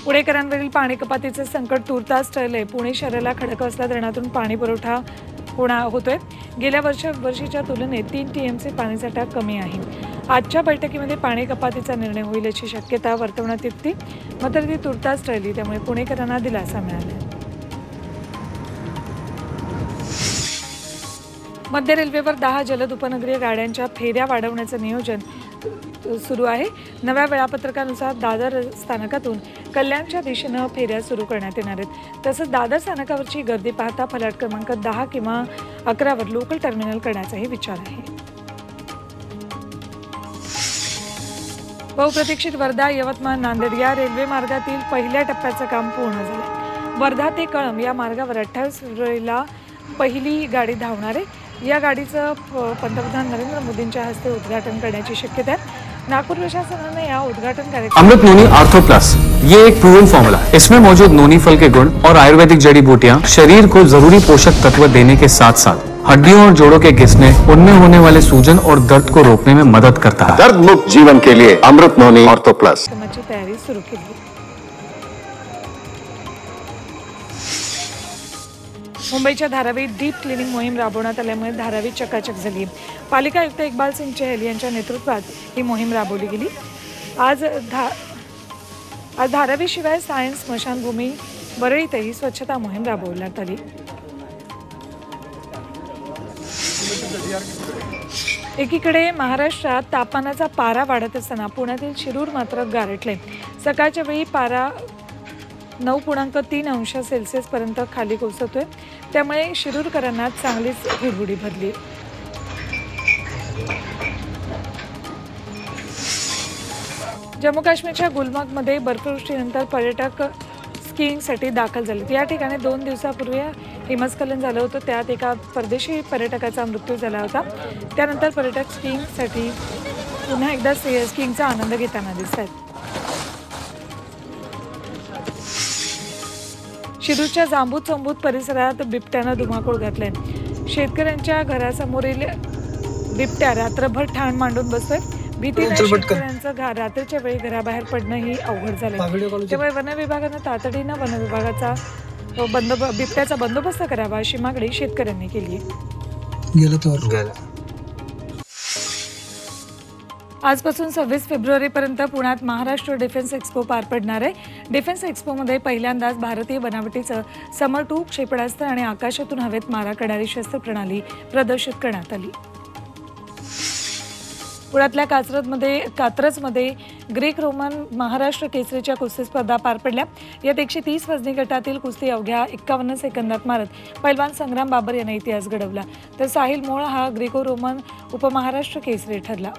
पुणेकरांवरील पाणी कपातीचे संकट तूर्तास टळले। पुणे शहराला खडकवासला धरणातून पाणी पुरवठा होतोय। गेल्या वर्षीच्या तुलनेत 3 टीएमसी पाणीसाठा कमी आहे। आजच्या बैठकीमध्ये पाणी कपातीचा निर्णय होईल याची शक्यता वर्तवण्यात येते, मात्र ती तूर्तास टळली, त्यामुळे पुणेकरांना दिलासा मिळाला। मध्य रेल्वेवर 10 जलद उपनगरीय गाड्यांच्या फेऱ्या वाढवण्याचं नियोजन सुरू आहे। नव्या वेळापत्रकानुसार दादर स्थानकातून कल्याणच्या दिशेने फेऱ्या सुरू करण्यात येणार आहेत। तसंच दादर स्थानकावरची गर्दी पाहता फलाट क्रमांक 10 किंवा 11 वर लोकल टर्मिनल करण्याचाही विचार आहे। बहुप्रतीक्षित वर्धा यवतमाळ नांदेड या रेल्वे मार्गातील पहिल्या टप्प्याचं काम पूर्ण झालं। वर्धा ते कळंब या मार्गावर 28 फेब्रुवारीला पहिली गाडी धावणार आहे। या गाडीचं पंतप्रधान नरेंद्र मोदींच्या हस्ते उद्घाटन करण्याची शक्यता आहे। नागपुर प्रशासनाने या उद्घाटन कार्यक्रम अमृत नोनी आर्थो प्लस ये एक प्रूवन फॉर्मूला है। इसमें मौजूद नोनी फल के गुण और आयुर्वेदिक जड़ी बूटियां शरीर को जरूरी पोषक तत्व देने के साथ साथ हड्डियों और जोड़ों के घिसने, उनमें होने वाले सूजन और दर्द को रोकने में मदद करता है। दर्द मुक्त जीवन के लिए अमृत नोनी आर्थो प्लस तयारी सुरू केली। मुंबईच्या धारावीत डीप क्लिनिंग मोहीम राबवण्यात आल्यामुळे धारावी चकाचक झाली। पालिका आयुक्त इक्बाल सिंग चहल यांच्या नेतृत्वात ही मोहीम राबवली गेली। आज धारावी शिवाय सायन्स स्मशानभूमी वरळीतही स्वच्छता मोहीम राबवण्यात आली। एकीकडे महाराष्ट्रात तापमानाचा पारा वाढत असताना पुण्यातील शिरूर मात्र गारठले। सकाळच्या वेळी पारा 9.3 अंश सेल्सिअस पर्यंत खाली कोसळतोय, त्यामुळे शिरूरकरांना चांगलीच हुडहुडी भरली। जम्मू काश्मीरच्या गुलमर्गमध्ये बर्फवृष्टीनंतर पर्यटक स्कीइंगसाठी दाखल झाले। या ठिकाणी 2 दिवसापूर्वी हिमस्खलन झालं होतं, त्यात एका परदेशी पर्यटकाचा मृत्यू झाला होता। त्यानंतर पर्यटक स्कीइंगसाठी पुन्हा एकदा स्कीइंगचा आनंद घेताना दिसत आहेत। शिरूरच्या जांबूत चंबूत परिसरात बिबट्यानं धुमाकूळ घातलाय। शेतकऱ्यांच्या घरासमोरील बिबट्या रात्रभर ठाण मांडून बसतोय। भीतीने शेतकऱ्यांचं रात्रीच्या वेळी घराबाहेर पडणंही अवघड झालंय, त्यामुळे वन विभागानं तातडीनं वन विभागाचा बिबट्याचा बंदोबस्त करावा अशी मागणी शेतकऱ्यांनी केली आहे। आजपासून 26 फेब्रुवारीपर्यंत पुण्यात महाराष्ट्र डिफेन्स एक्स्पो पार पडणार आहे। डिफेन्स एक्स्पोमध्ये पहिल्यांदाच भारतीय बनावटीचं समर 2 क्षेपणास्त्र आणि आकाशातून हवेत मारा करणारी शस्त्र प्रणाली प्रदर्शित करण्यात आली। पुण्यातल्या कात्रजमध्ये ग्रीक रोमन महाराष्ट्र केसरीच्या कुस्ती स्पर्धा पार पडल्या। यात 130 वजनी गटातील कुस्ती अवघ्या 51 सेकंदात मारत पैलवान संग्राम बाबर याने इतिहास घडवला, तर साहिल मोळ हा ग्रीको रोमन उपमहाराष्ट्र केसरी ठरला।